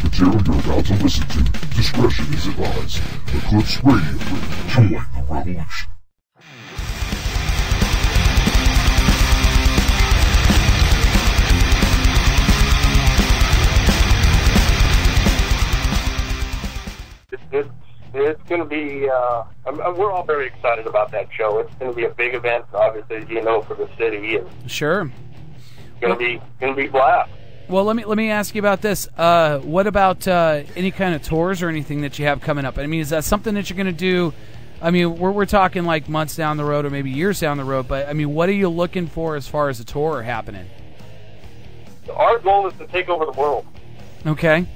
material you're about to listen to, discretion is advised. Eclipse Radio, join the revolution. It's going to be, we're all very excited about that show. It's going to be a big event, obviously, you know, for the city. And sure. It's going to be blast. Well, let me ask you about this. What about any kind of tours or anything that you have coming up? I mean, is that something that you're going to do? I mean, we're talking like months down the road or maybe years down the road, but I mean, what are you looking for as far as a tour happening? Our goal is to take over the world. Okay.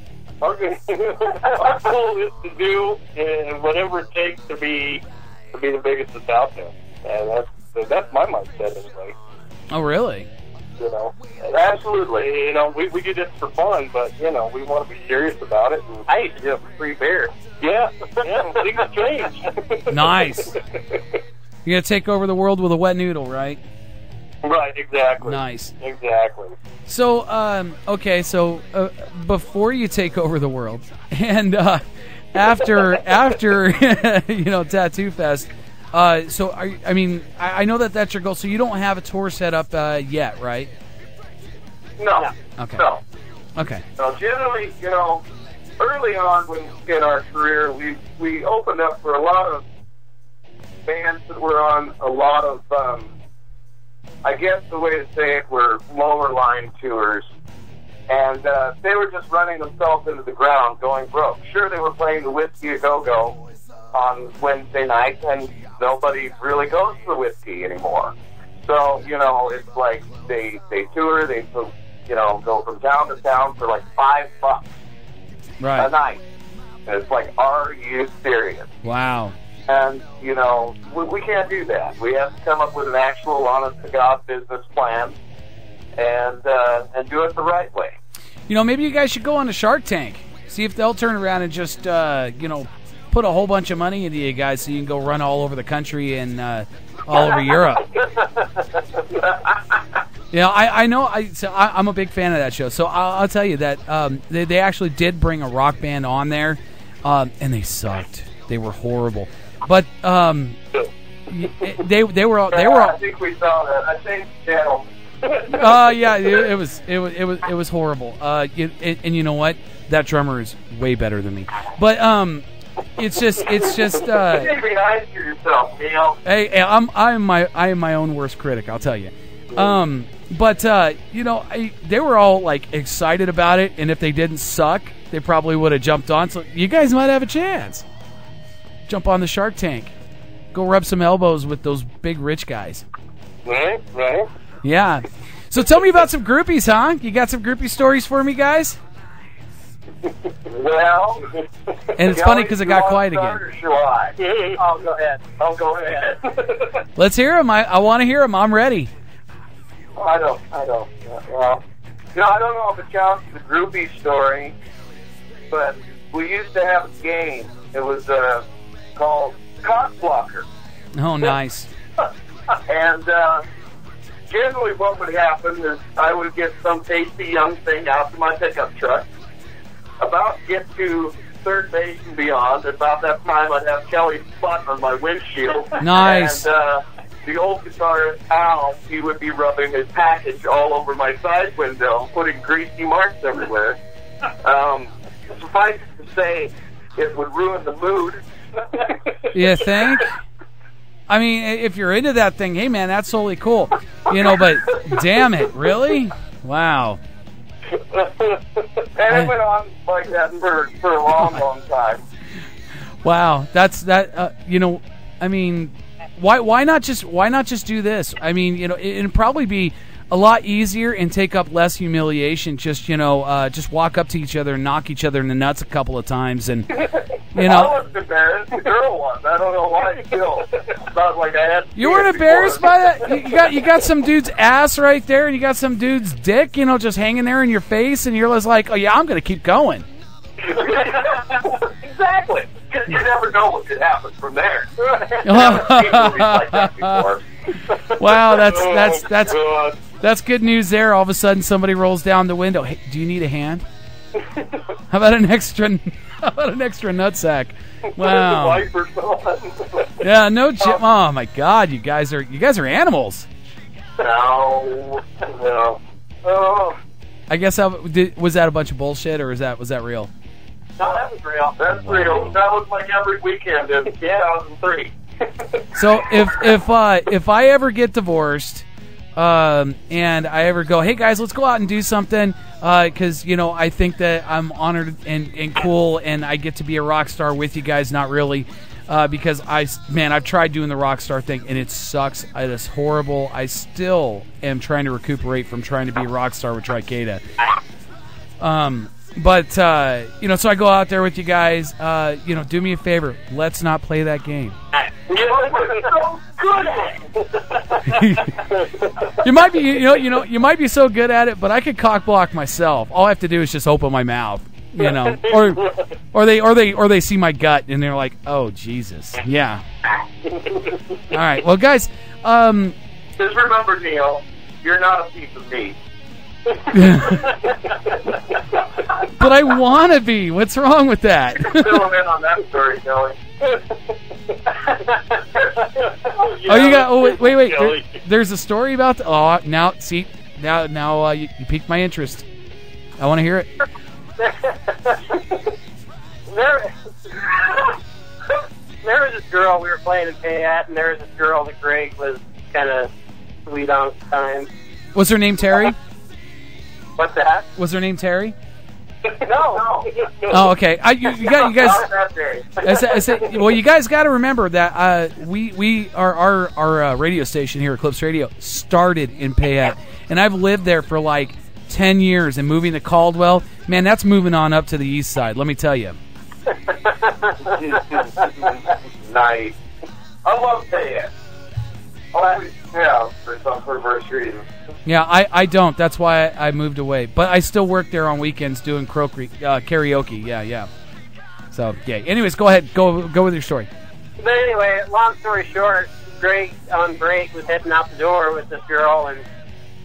Our goal is to do whatever it takes to be the biggest that's out there, and that's my mindset anyway. Oh, really? You know, absolutely. You know, we do this for fun, but you know, we want to be serious about it. And I used to have a free beer. Yeah, things have changed. Nice. You're gonna take over the world with a wet noodle, right? Right, exactly. Nice. Exactly. So, okay, so before you take over the world, and after you know, Tattoo Fest, so I know that's your goal. So you don't have a tour set up yet, right? No. Okay. No. Okay. So generally, you know, early on in our career, we opened up for a lot of bands that were on a lot of. I guess the way to say it were lower line tours, and they were just running themselves into the ground, going broke. Sure, they were playing the Whiskey A Go-Go on Wednesday night, and nobody really goes to the Whiskey anymore. So, you know, it's like they tour, they, you know, go from town to town for like $5 right. a night. And it's like, are you serious? Wow. And, you know, we can't do that. We have to come up with an actual, honest-to-God business plan and do it the right way. You know, maybe you guys should go on a Shark Tank. See if they'll turn around and just, you know, put a whole bunch of money into you guys so you can go run all over the country and all over Europe. You know, I know I'm a big fan of that show. So I'll tell you that they actually did bring a rock band on there, and they sucked. They were horrible. But they were. I think we saw that. I think channel. Yeah, it was horrible. And you know what? That drummer is way better than me. But it's just. You need to be nice to yourself, Neil. Hey, I am my own worst critic. I'll tell you. But you know, they were all like excited about it, and if they didn't suck, they probably would have jumped on. So you guys might have a chance. Jump on the Shark Tank. Go rub some elbows with those big rich guys. Right. Yeah. So tell me about some groupies, huh? You got some groupie stories for me, guys? Well, and it's funny because it got quiet again. Or shall I? I'll go ahead. Let's hear them. I want to hear them. I'm ready. I don't. Well, you know, I don't know if it counts as a groupie story, but we used to have a game. It was called Cock Blocker. Oh, nice. And generally what would happen is I would get some tasty young thing out to my pickup truck, about get to third base and beyond. About that time I'd have Kelly's butt on my windshield. Nice. And the old guitarist Al, he would be rubbing his package all over my side window, putting greasy marks everywhere. Suffice it to say, it would ruin the mood. You think? I mean, if you're into that thing, hey man, that's totally cool. You know, but damn it, really? Wow. And it went on like that for a long time. Wow, that's that. You know, I mean, why not just do this? I mean, you know, it'd probably be a lot easier and take up less humiliation. Just, you know, just walk up to each other and knock each other in the nuts a couple of times, and you know. I wasn't embarrassed. The girl was. I don't know why. Still, not like I had. You weren't embarrassed by that. You got some dude's ass right there, and you got some dude's dick, you know, just hanging there in your face, and you're just like, oh yeah, I'm gonna keep going. Exactly. You never know what could happen from there. Wow, that's good news there. All of a sudden, somebody rolls down the window. Hey, do you need a hand? How about an extra nutsack? Wow. Yeah, no. Oh my God, you guys are animals. No. Oh. I guess was that a bunch of bullshit, or was that real? No, that was real. That's real. That was like every weekend in 2003. So if I ever get divorced, and I ever go, hey guys, let's go out and do something, because I think that I'm honored and cool, and I get to be a rock star with you guys. Not really, because I've tried doing the rock star thing and it sucks. It is horrible. I still am trying to recuperate from trying to be a rock star with Tricada. But so I go out there with you guys. Do me a favor. Let's not play that game. So good at it. You might be, you might be so good at it, but I could cock block myself. All I have to do is just open my mouth, or they see my gut and they're like, oh Jesus, yeah. All right, well guys, just remember, Neil, you're not a piece of meat. But I want to be. What's wrong with that? Fill him in on that story, Kelly. Wait. There's a story about now you piqued my interest. I want to hear it. There was this girl we were playing in Payette, and there was this girl that Greg was kind of sweet on at the time. Was her name Terry? What's that? Was her name Terry? No. Oh, okay. You guys. I said, well, you guys got to remember that our radio station here, Eclipse Radio, started in Payette, and I've lived there for like 10 years. And moving to Caldwell, man, that's moving on up to the east side. Let me tell you. Nice. I love Payette. For some perverse reason. Yeah, I don't. That's why I moved away. But I still work there on weekends doing karaoke. Yeah. So, yeah. Anyways, go ahead. Go with your story. But anyway, long story short, Greg on break was heading out the door with this girl,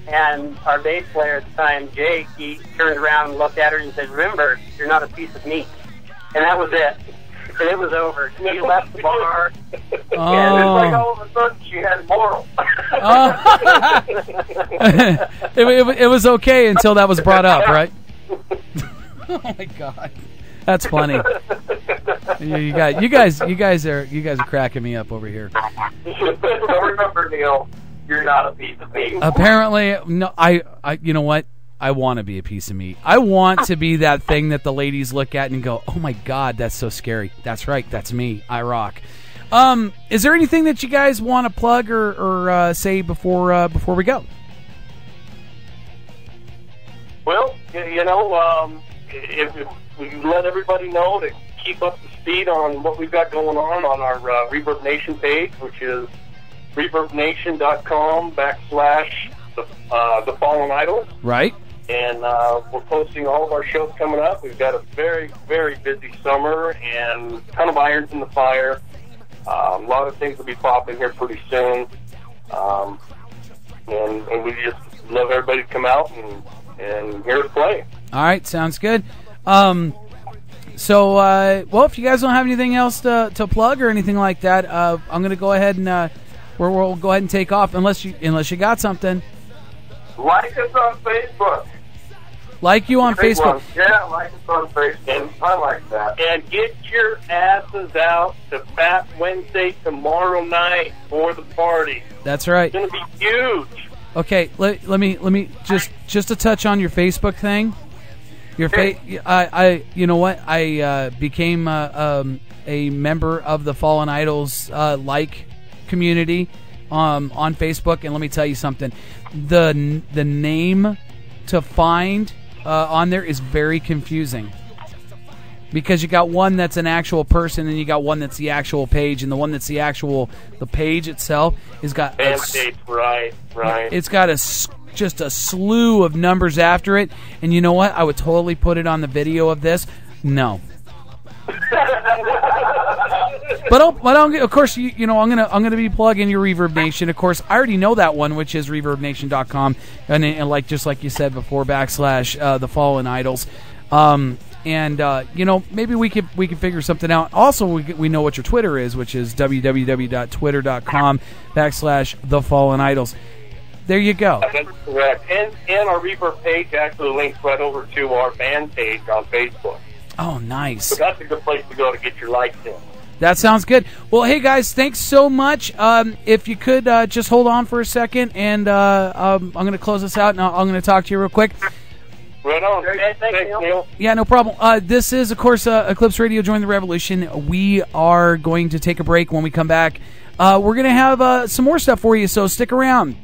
and our bass player at the time, Jake, he turned around and looked at her and said, "Remember, you're not a piece of meat." And that was it. And it was over. He left the bar. Oh. And it's like all of a sudden she had morals. It was okay until that was brought up, right? Oh my God, that's funny. You guys are cracking me up over here. So remember, Neil, you're not a piece of meat. Apparently, no. I you know what? I want to be a piece of meat. I want to be that thing that the ladies look at and go, "Oh my God, that's so scary." That's right, that's me. I rock. Is there anything that you guys want to plug or say before we go? Well, if we let everybody know to keep up to speed on what we've got going on our Reverb Nation page, which is reverbnation.com/the Fallen Idols. Right. And we're posting all of our shows coming up. We've got a very, very busy summer and a ton of irons in the fire. A lot of things will be popping here pretty soon. And we just love everybody to come out and hear us play. All right, sounds good. Well, if you guys don't have anything else to plug or anything like that, I'm going to go ahead and we'll go ahead and take off unless you got something. Like us on Facebook. Like you on Facebook. Yeah, like us on Facebook. I like that. And get your asses out to Fat Wednesday tomorrow night for the party. That's right. It's going to be huge. Okay, let me just to touch on your Facebook thing. You know what? I became a member of the Fallen Idols community on Facebook, and let me tell you something. The name to find on there is very confusing because you got one that's an actual person and you got one that's the actual page, and the one that's the page itself has got right. It's got just a slew of numbers after it, and you know what? I would totally put it on the video of this. No. But of course, I'm gonna be plugging your Reverb Nation. Of course, I already know that one, which is reverbnation.com, and like just like you said before, / the Fallen Idols. And maybe we can figure something out. Also, we know what your Twitter is, which is www.twitter.com/thefallenidols. There you go. That's correct. And our Reaper page actually links right over to our band page on Facebook. Oh, nice. So that's a good place to go to get your likes in. That sounds good. Well, hey, guys, thanks so much. If you could just hold on for a second, and I'm going to close this out, and I'm going to talk to you real quick. Right on. Thanks, Neil. Yeah, no problem. This is, of course, Eclipse Radio, Join the Revolution. We are going to take a break. When we come back, we're going to have some more stuff for you, so stick around.